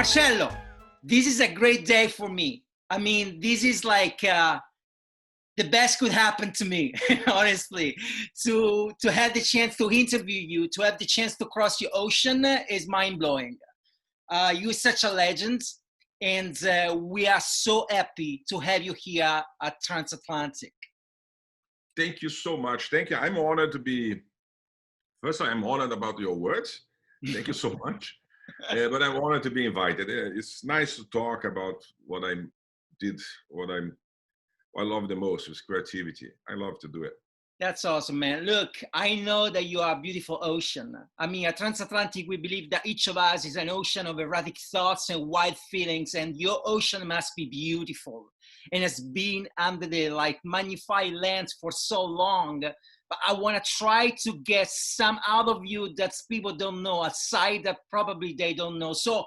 Marcello, this is a great day for me. I mean, this is like the best could happen to me, honestly. To have the chance to interview you, to have the chance to cross your ocean is mind-blowing. You're such a legend, and we are so happy to have you here at Transatlantic. Thank you so much. Thank you. I'm honored to be, first, I'm honored about your words. Thank you so much. But I'm honored to be invited. It's nice to talk about what I did, what I love the most is creativity. I love to do it. That's awesome, man. Look, I know that you are a beautiful ocean. I mean, at Transatlantic, we believe that each of us is an ocean of erratic thoughts and wild feelings, and your ocean must be beautiful and has been under the magnified lens for so long. But I want to try to get some out of you that people don't know, a side that probably they don't know. So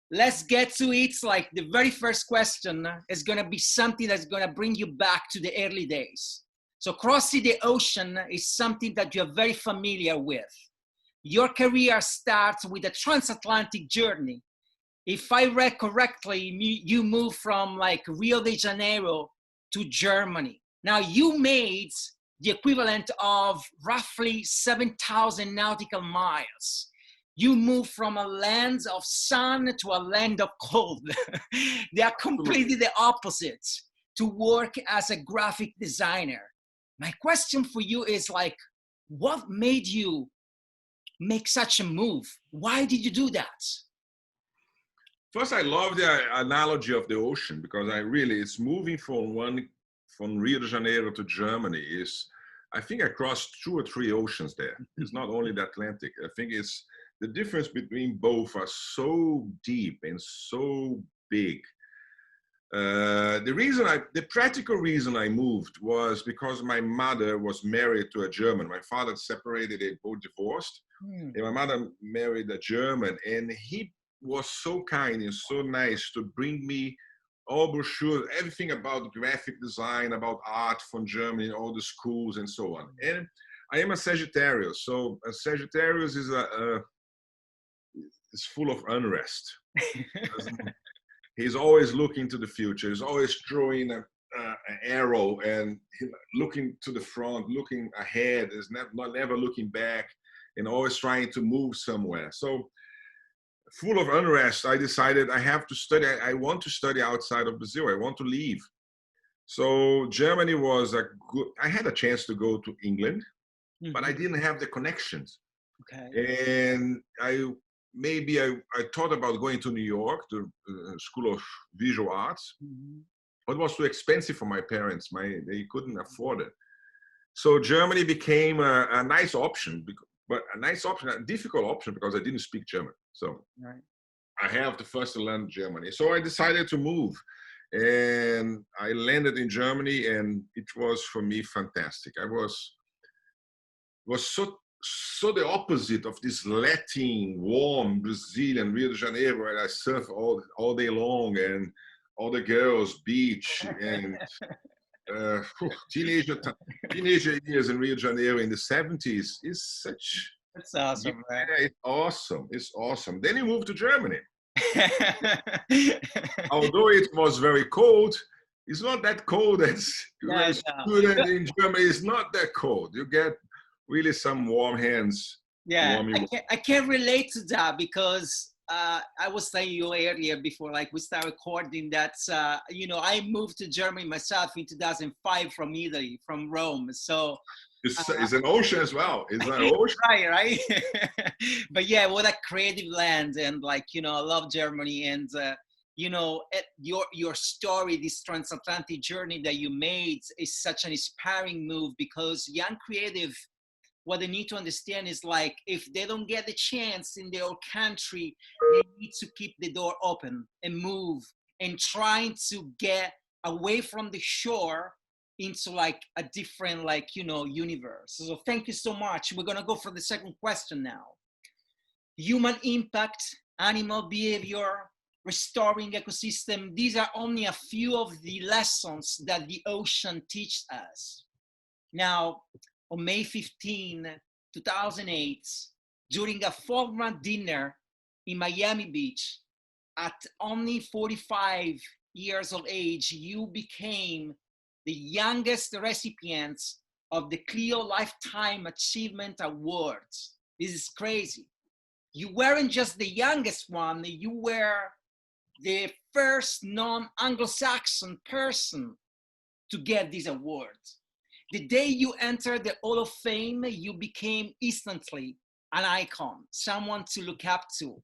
let's get to it. Like the very first question is going to be something that's going to bring you back to the early days. So crossing the ocean is something that you're very familiar with. Your career starts with a transatlantic journey. If I read correctly, you moved from Rio de Janeiro to Germany. Now you made the equivalent of roughly 7,000 nautical miles. You move from a land of sun to a land of cold. They are completely the opposite to work as a graphic designer. My question for you is what made you make such a move? Why did you do that? First, I love the analogy of the ocean because it's moving from Rio de Janeiro to Germany I think I crossed 2 or 3 oceans there. It's not only the Atlantic. I think it's the difference between both are so deep and so big. The practical reason I moved was because my mother was married to a German. My father separated, they both divorced. And my mother married a German, and he was so kind and so nice to bring me all brochures, everything about graphic design, about art from Germany, all the schools and so on. And I am a Sagittarius, so a Sagittarius is is full of unrest. He's always looking to the future. He's always throwing an arrow and looking to the front, looking ahead. Is never looking back, and always trying to move somewhere. So, full of unrest, I decided I have to study. I want to study outside of Brazil. I want to leave. So Germany was I had a chance to go to England, but I didn't have the connections. Okay. And I thought about going to New York, to School of Visual Arts, but it was too expensive for my parents. They couldn't afford it. So Germany became a nice option, but a difficult option because I didn't speak German. So I have to first learn Germany. So I decided to move, and I landed in Germany, and it was for me fantastic. I was so the opposite of this Latin, warm Brazilian Rio de Janeiro, where I surf all day long, and all the girls, beach, and teenager years in Rio de Janeiro in the 70s is such. That's awesome, right? Yeah, it's awesome. It's awesome. Then you moved to Germany. Although it was very cold, it's not that cold as a student in Germany. It's not that cold. You get really some warm hands. Yeah, I can't relate to that because I was saying you earlier before we start recording that I moved to Germany myself in 2005 from Italy, from Rome. So it's an ocean as well. It's an ocean. right. But yeah, what a creative land, and I love Germany, and your story, this transatlantic journey that you made is such an inspiring move because young creative, what they need to understand is if they don't get the chance in their country, they need to keep the door open and move and trying to get away from the shore into a different universe. So thank you so much. We're gonna go for the second question now. Human impact, animal behavior, restoring ecosystem. These are only a few of the lessons that the ocean teaches us. Now, on May 15, 2008, during a formal dinner in Miami Beach, at only 45 years of age, you became the youngest recipient of the Clio Lifetime Achievement Awards. This is crazy. You weren't just the youngest one, you were the first non-Anglo-Saxon person to get this award. The day you entered the Hall of Fame, you became instantly an icon, someone to look up to.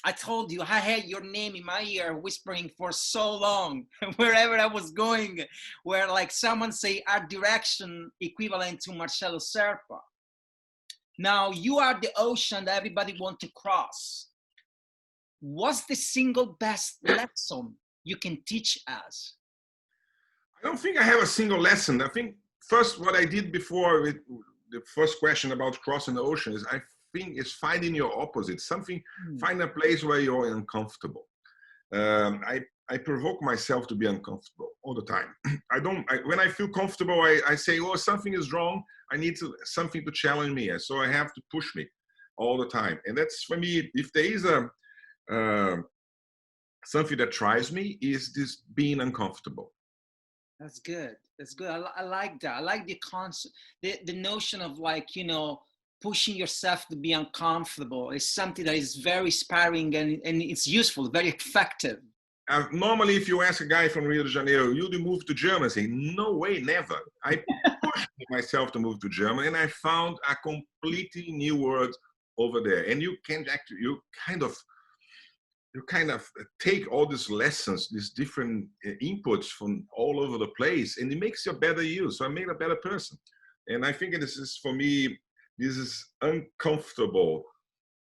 I told you, I had your name in my ear whispering for so long, wherever I was going, where like someone say art direction equivalent to Marcello Serpa. Now you are the ocean that everybody wants to cross. What's the single best lesson you can teach us? I don't think I have a single lesson. I think first what I did before with the first question about crossing the ocean is I think is finding your opposite, something, find a place where you're uncomfortable. I provoke myself to be uncomfortable all the time. When I feel comfortable, I say, oh, something is wrong. I need something to challenge me. So I have to push me all the time. And that's for me, if there is something that tries me, is this being uncomfortable. That's good. That's good. I like that. I like the concept, the notion of like, you know, pushing yourself to be uncomfortable is something that is very inspiring and it's useful, very effective. Normally, if you ask a guy from Rio de Janeiro, you move to Germany, I say, no way, never. I pushed myself to move to Germany and I found a completely new world over there. And you can actually, you kind of take all these lessons, these different inputs from all over the place, and it makes you a better you. So I made a better person. And I think this is, for me, this is uncomfortable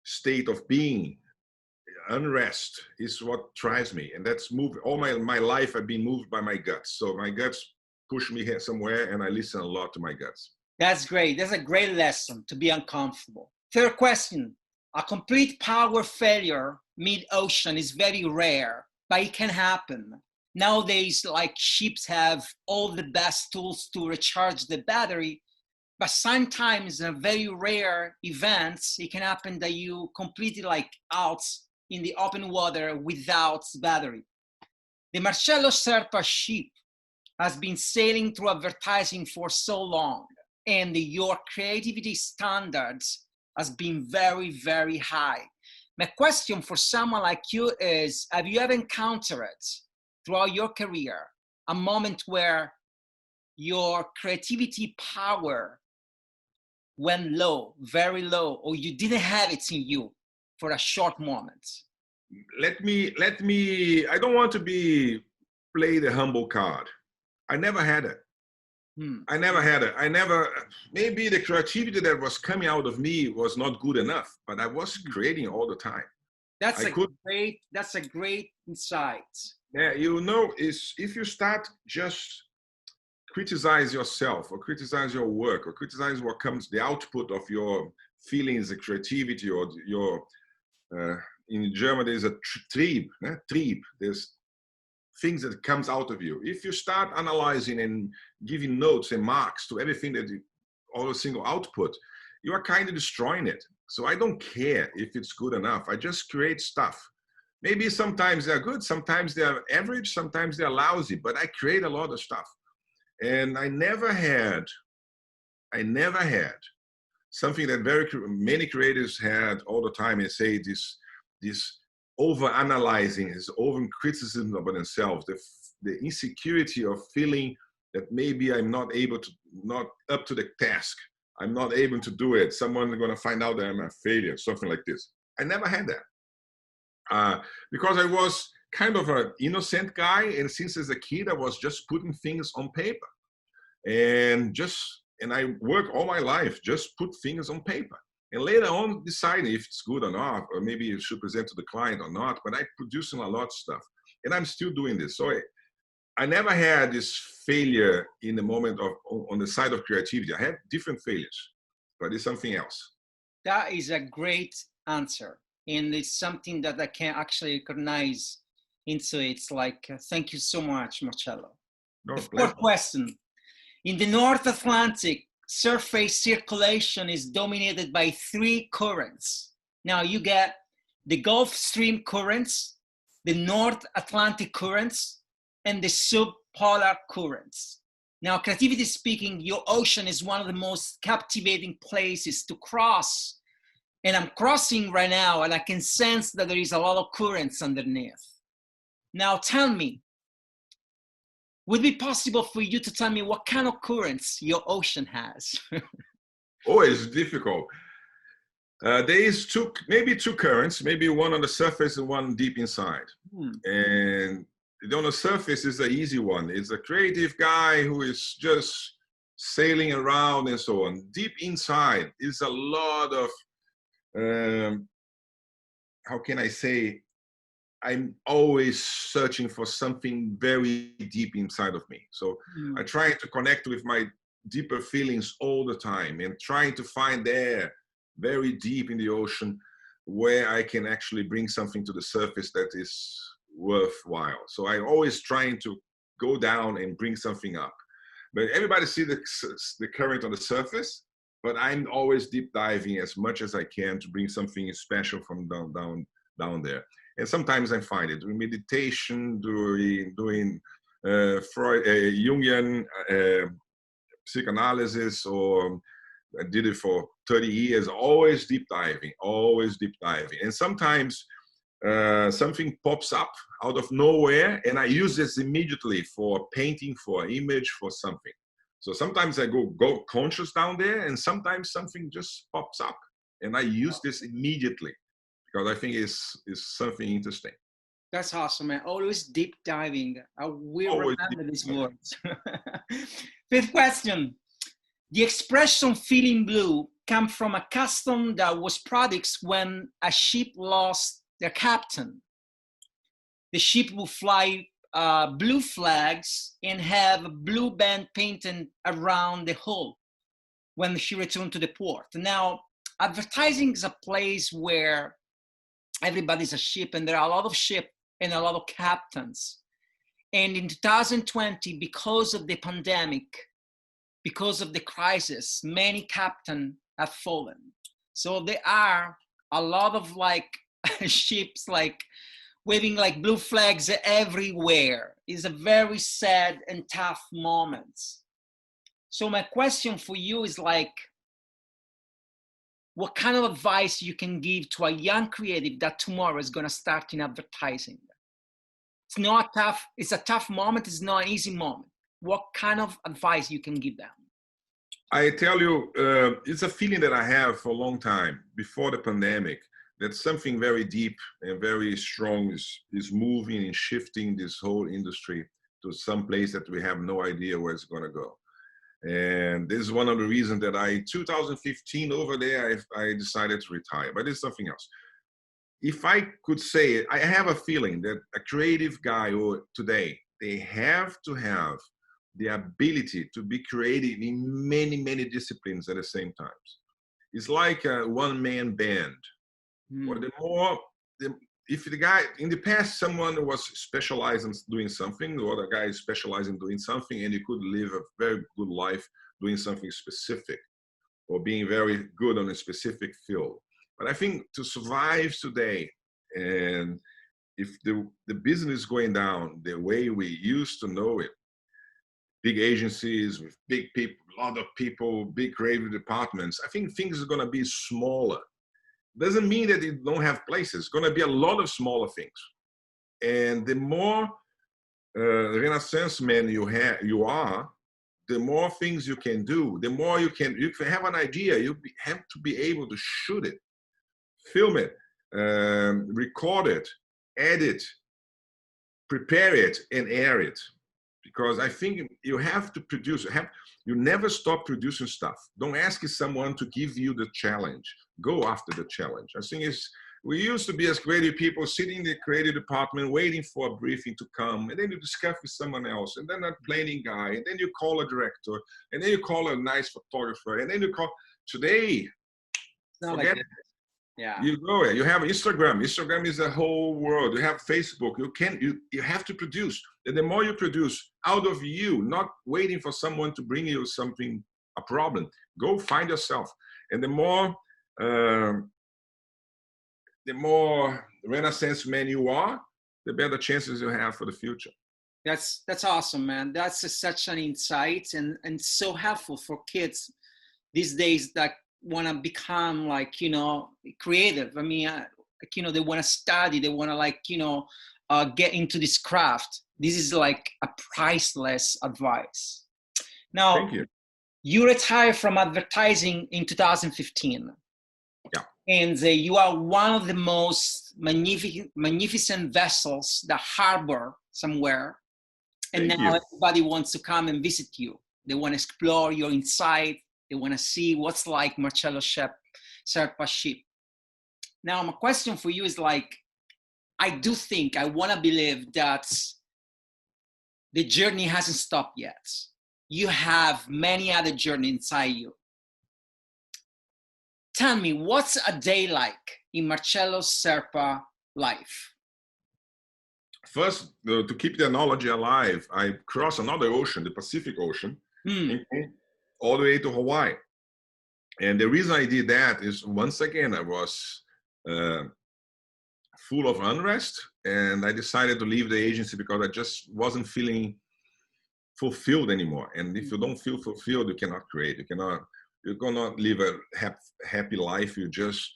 state of being, unrest is what drives me. And that's moved, all my life I've been moved by my guts. So my guts push me here somewhere and I listen a lot to my guts. That's great. That's a great lesson, to be uncomfortable. Third question, a complete power failure mid-ocean is very rare, but it can happen. Nowadays, like ships have all the best tools to recharge the battery, but sometimes in very rare events, it can happen that you completely like out in the open water without battery. The Marcello Serpa ship has been sailing through advertising for so long, and your creativity standards has been very, very high. My question for someone like you is, have you ever encountered throughout your career a moment where your creativity power went low, very low, or you didn't have it in you for a short moment? Let me, I don't want to play the humble card. I never had it. I never had it. Maybe the creativity that was coming out of me was not good enough, but I was creating all the time. That's a great insight. Yeah, you know, is if you start just criticize yourself or criticize your work or criticize what comes, the output of your feelings, the creativity, or your, in German, there's a Trieb, there's things that comes out of you. If you start analyzing and giving notes and marks to everything that all single output, you are kind of destroying it. So I don't care if it's good enough. I just create stuff. Maybe sometimes they're good, sometimes they're average, sometimes they're lousy, but I create a lot of stuff. And I never had something that very many creators had all the time, and say this over-analyzing, this over-criticism of themselves, the insecurity of feeling that maybe I'm not up to the task. I'm not able to do it. Someone's going to find out that I'm a failure, something like this. I never had that. Because I was kind of an innocent guy, and since as a kid, I was just putting things on paper. And I work all my life, just put things on paper. And later on, decide if it's good or not, or maybe you should present to the client or not, but I'm producing a lot of stuff. And I'm still doing this. So I never had this failure in the moment on the side of creativity. I had different failures, but it's something else. That is a great answer. And it's something that I can actually recognize into. It's like, thank you so much, Marcello. No, the fourth question. In the North Atlantic, surface circulation is dominated by 3 currents. Now you get the Gulf Stream currents, the North Atlantic currents and the subpolar currents. Now, creativity speaking, your ocean is one of the most captivating places to cross. And I'm crossing right now, and I can sense that there is a lot of currents underneath. Now, tell me, would it be possible for you to tell me what kind of currents your ocean has? Oh, it's difficult. There is maybe two currents, maybe one on the surface and one deep inside. And on the surface is the easy one. It's a creative guy who is just sailing around and so on. Deep inside is a lot of, how can I say, I'm always searching for something very deep inside of me. So I try to connect with my deeper feelings all the time and trying to find there, very deep in the ocean, where I can actually bring something to the surface that is worthwhile. So I'm always trying to go down and bring something up. But everybody sees the current on the surface, but I'm always deep diving as much as I can to bring something special from down there. And sometimes I find it doing meditation, doing Jungian psychoanalysis, or I did it for 30 years, always deep diving. And sometimes something pops up out of nowhere, and I use this immediately for painting, for an image, for something. So sometimes I go conscious down there, and sometimes something just pops up, and I use this immediately because I think it's something interesting. That's awesome, man. Always deep diving. I will remember these words. Fifth question. The expression feeling blue comes from a custom that was practiced when a ship lost their captain. The ship will fly blue flags and have a blue band painted around the hull when she returned to the port. Now, advertising is a place where everybody's a ship, and there are a lot of ships and a lot of captains. And in 2020, because of the pandemic, because of the crisis, many captains have fallen. So there are a lot of ships waving blue flags everywhere. It's a very sad and tough moment. So my question for you is what kind of advice you can give to a young creative that tomorrow is going to start in advertising? It's a tough moment. It's not an easy moment. What kind of advice you can give them? I tell you, it's a feeling that I have for a long time before the pandemic, that something very deep and very strong is moving and shifting this whole industry to some place that we have no idea where it's going to go. And this is one of the reasons that 2015 over there, I decided to retire, but it's something else. If I could say, I have a feeling that a creative guy today, they have to have the ability to be creative in many, many disciplines at the same time. It's like a one-man band. Or if the guy, in the past, someone was specialized in doing something, the other guy is specialized in doing something, and you could live a very good life doing something specific or being very good on a specific field. But I think to survive today, and if the business is going down the way we used to know it, big agencies with big people, a lot of people, big creative departments, I think things are going to be smaller. Doesn't mean that you don't have places. It's going to be a lot of smaller things. And the more Renaissance man you are, the more things you can do, the more you can have an idea. You have to be able to shoot it, film it, record it, edit, prepare it, and air it. Because I think you have to produce, you never stop producing stuff. Don't ask someone to give you the challenge. Go after the challenge. I think we used to be as creative people sitting in the creative department waiting for a briefing to come, and then you discuss with someone else, and then a planning guy, and then you call a director, and then you call a nice photographer, and then you call. Today, forget it. Yeah. You go, you have Instagram. Instagram is a whole world. You have Facebook. You have to produce. And the more you produce out of you, not waiting for someone to bring you something, a problem, go find yourself. And the more Renaissance man you are, the better chances you have for the future. That's awesome, man. That's such an insight and so helpful for kids these days that want to become like, you know, creative. I mean, like, you know, they want to study, they want to like, you know, get into this craft. This is like a priceless advice. Now, Thank you. You retired from advertising in 2015. Yeah. And you are one of the most magnificent vessels that harbor somewhere. And Thank now you. everybody wants to come and visit you. They want to explore your inside. They want to see what's like Marcello Serpa ship. Now, my question for you is like, I want to believe that the journey hasn't stopped yet. You have many other journeys inside you. Tell me, what's a day like in Marcello Serpa life? First, to keep the analogy alive, I crossed another ocean, the Pacific Ocean, all the way to Hawaii. And the reason I did that is, once again, I was full of unrest, and I decided to leave the agency because I just wasn't feeling fulfilled anymore. And if you don't feel fulfilled, you cannot create. You cannot live a happy life. You just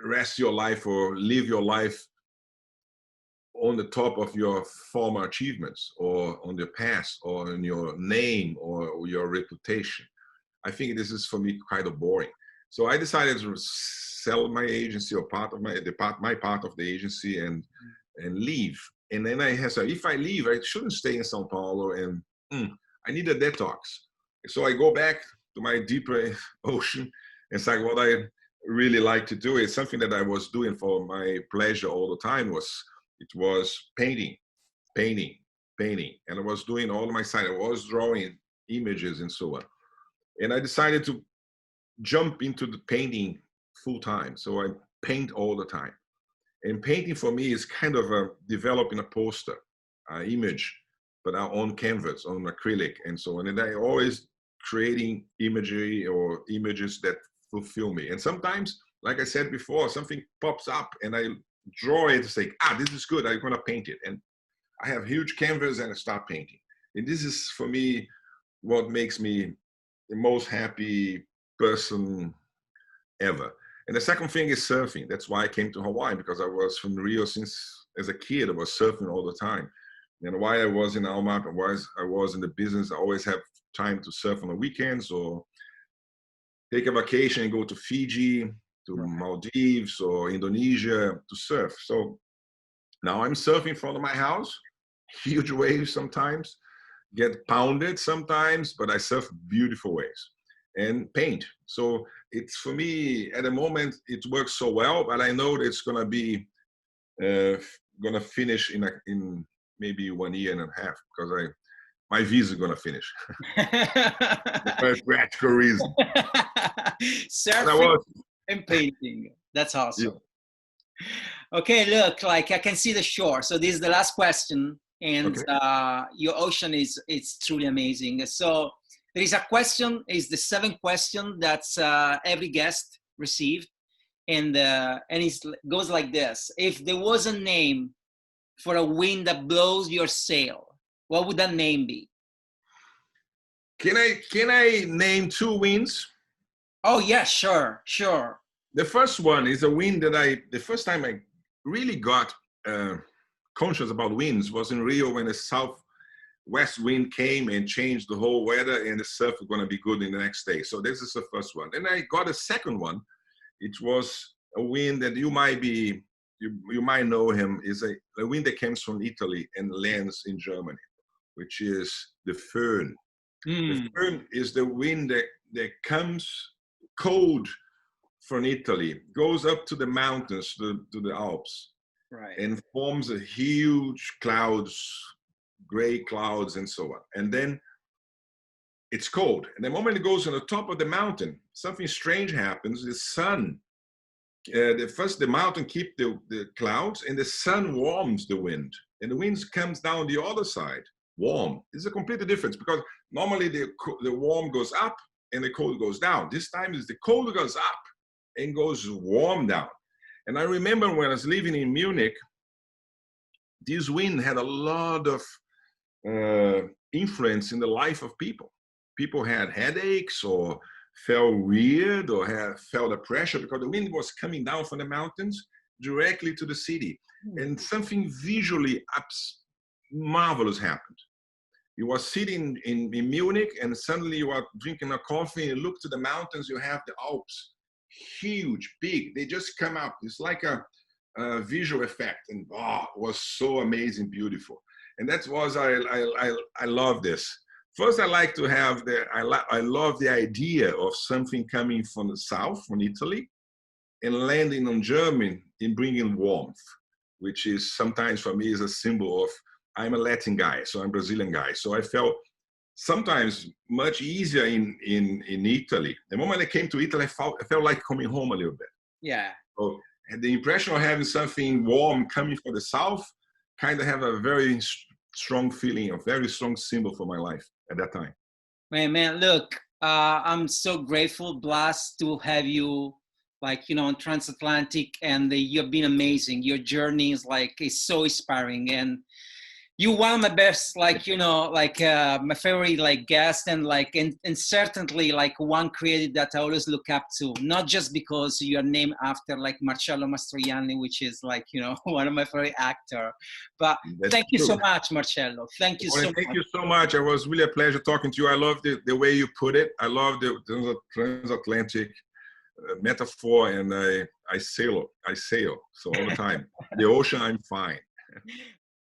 rest your life or live your life on the top of your former achievements or on your past or in your name or your reputation. I think this is for me kind of boring. So I decided to sell my agency or part of my part of the agency and leave. And then I said, if I leave, I shouldn't stay in Sao Paulo, and I need a detox. So I go back to my deeper ocean and say, what I really like to do is something that I was doing for my pleasure all the time it was painting. And I was doing all of my side. I was drawing images and so on. And I decided to jump into the painting full time. So I paint all the time. And painting for me is kind of developing a poster, image, but on canvas, on acrylic and so on. And I always creating imagery or images that fulfill me. And sometimes, like I said before, something pops up and I draw it to say, this is good, I'm gonna paint it. And I have huge canvas and I start painting. And this is, for me, what makes me the most happy person ever. And the second thing is surfing. That's why I came to Hawaii, because I was from Rio since as a kid. I was surfing all the time. And while I was in Alma, I was in the business, I always have time to surf on the weekends or take a vacation and go to Fiji, to Maldives or Indonesia to surf. So now I'm surfing in front of my house, huge waves sometimes, get pounded sometimes, but I surf beautiful waves and paint. So it's, for me, at the moment, it works so well, but I know that it's gonna be, gonna finish in maybe 1 year and a half, because my visa is gonna finish. For practical reason. Surfing and painting. That's awesome. Yeah. Okay, look, like I can see the shore. So this is the last question, and your ocean it's truly amazing. So there is a question, is the 7th question that every guest received, and it goes like this: if there was a name for a wind that blows your sail, what would that name be? Can I name 2 winds? Oh yeah, sure. The first one is a wind that the first time I really got conscious about winds was in Rio, when the southwest wind came and changed the whole weather, and the surf was going to be good in the next day. So this is the first one. Then I got a second one. It was a wind that you might know him, is a wind that comes from Italy and lands in Germany, which is the föhn. The föhn is the wind that comes cold from Italy, goes up to the mountains, to the Alps, and forms a huge clouds, gray clouds and so on. And then it's cold. And the moment it goes on the top of the mountain, something strange happens. The sun, the mountain keeps the clouds, and the sun warms the wind. And the wind comes down the other side, warm. It's a completely difference, because normally the warm goes up and the cold goes down. This time is the cold goes up and goes warm down. And I remember when I was living in Munich, this wind had a lot of influence in the life of people. People had headaches or felt weird or felt the pressure because the wind was coming down from the mountains directly to the city. And something visually marvelous happened. You were sitting in Munich and suddenly you are drinking a coffee and you look to the mountains, you have the Alps, huge, big, they just come up. It's like a visual effect, and it was so amazing, beautiful. And that was, I love this. First, I like to have I love the idea of something coming from the south, from Italy, and landing on Germany and bringing warmth, which is sometimes for me is a symbol of, I'm a Latin guy, so I'm a Brazilian guy. So I felt sometimes much easier in Italy. The moment I came to Italy, I felt like coming home a little bit. Yeah. So the impression of having something warm coming from the south kind of have a very strong feeling, a very strong symbol for my life at that time. Man, look, I'm so grateful, blessed to have you, like, you know, on Transatlantic, and you've been amazing. Your journey is so inspiring, and you one of my best, like, you know, like my favorite, like, guest, and like, and certainly like one creative that I always look up to, not just because you're named after like Marcello Mastroianni, which is like, you know, one of my favorite actor, but thank you so much, Marcello. Thank you so much. Thank you so much. It was really a pleasure talking to you. I love the way you put it. I love the transatlantic metaphor, and I sail. So all the time, the ocean, I'm fine.